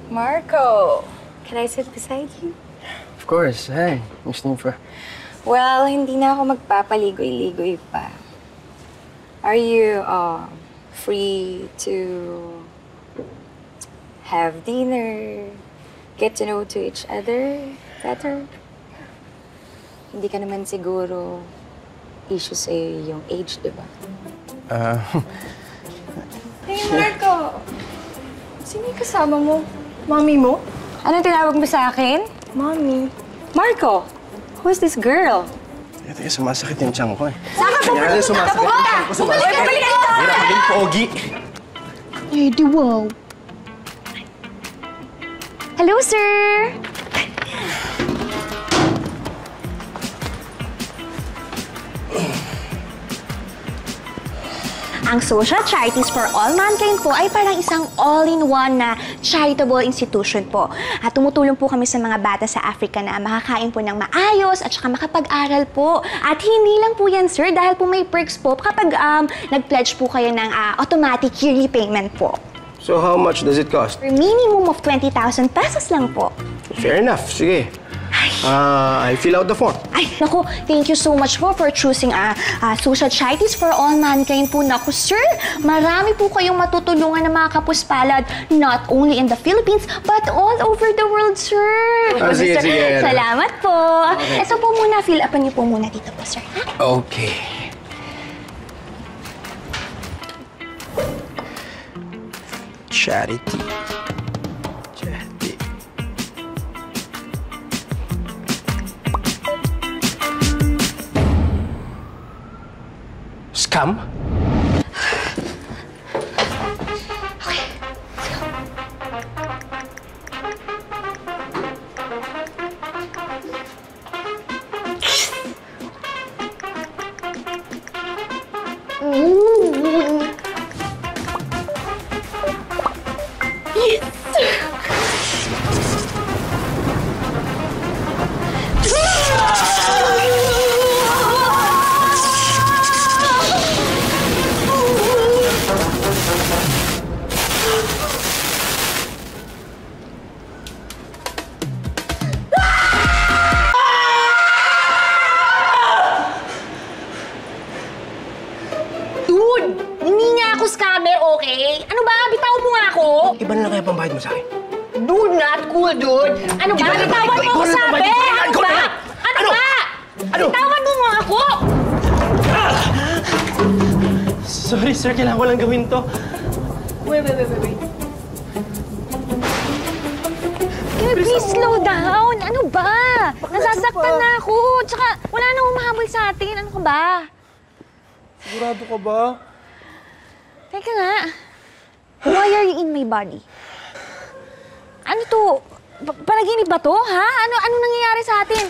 Marco, can I sit beside you? Of course. Hey, gusto mo pa? Well, hindi na ako magpapaligoy-ligoy pa. Are you free to have dinner, get to know to each other better? Hindi ka naman siguro issue sa'yo yung age, di ba? Hey, Marco! Sino yung kasama mo? Mommy mo? Anong tinawag mo sa akin? Mommy. Marco! Who's this girl? Ito yung sumasakit yung tiyan ko eh. Saan ka pumunta? Kaya sumasakit yung tiyan ko. Sumasakit. Bumalik ka dito! Hirap maging pogi. Lady, wow. Hello, sir! Ang Social Charities for All Mankind po ay parang isang all-in-one na charitable institution po. At tumutulong po kami sa mga bata sa Africa na makakain po ng maayos at saka makapag-aral po. At hindi lang po yan, sir, dahil po may perks po kapag nag-pledge po kayo ng automatic yearly payment po. So how much does it cost? For minimum of 20,000 pesos lang po. Fair enough. Sige. I'll fill out the form. Ay, naku, thank you so much po for choosing Social Charities for All Mankind po. Naku, sir, marami po kayong matutulungan ng mga kapuspalad, not only in the Philippines, but all over the world, sir. Sige, sige. Salamat po. Okay. Ito po muna, fill upan niyo po muna dito po, sir. Okay. Charity. Scam? Iba na lang kaya pambayad mo sa akin? Dude, not cool, dude. Ano ba? Bitawan mo ako sabi! Ano ba? Ano ba? Bitawan mo nga ako! Sorry, sir. Kailangan ko lang gawin to. Wait. Please slow down. Ano ba? Nasasaktan na ako. Tsaka wala nang humahabol sa atin. Ano ka ba? Sigurado ka ba? Teka nga. Why are you in my body? Ano to? Panaginip ba to, ha? Ano nangyayari sa atin?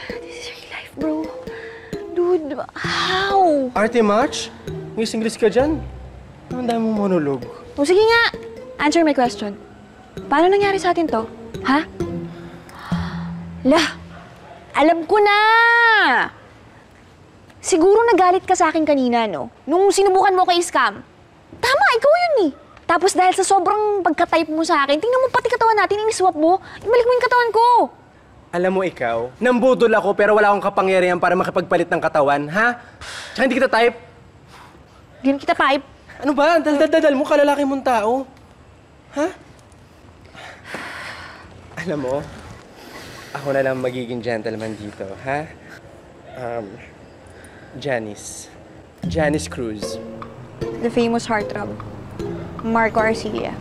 This is real life, bro. Dude, how? Arte March? Miss English ka dyan? Ang dami mong monolog. O sige nga, answer my question. Paano nangyari sa atin to? Ha? Lah, alam ko na! Siguro nagalit ka sa akin kanina, no? Nung sinubukan mo kay Scam. Tama, ikaw yun eh. Tapos dahil sa sobrang pagka-type mo sa akin, tingnan mo pati katawan natin, iniswap mo. Ibalik mo yung katawan ko. Alam mo ikaw, nambudol ako pero wala akong kapangyarihan para makipagpalit ng katawan, ha? Tsaka hindi kita type. Hindi kita type. Ano ba? Dal-dal mo, kalalaki mong tao. Ha? Alam mo, ako na lang magiging gentleman dito, ha? Janice Cruz. The famous heartthrob, Marco Arcilla.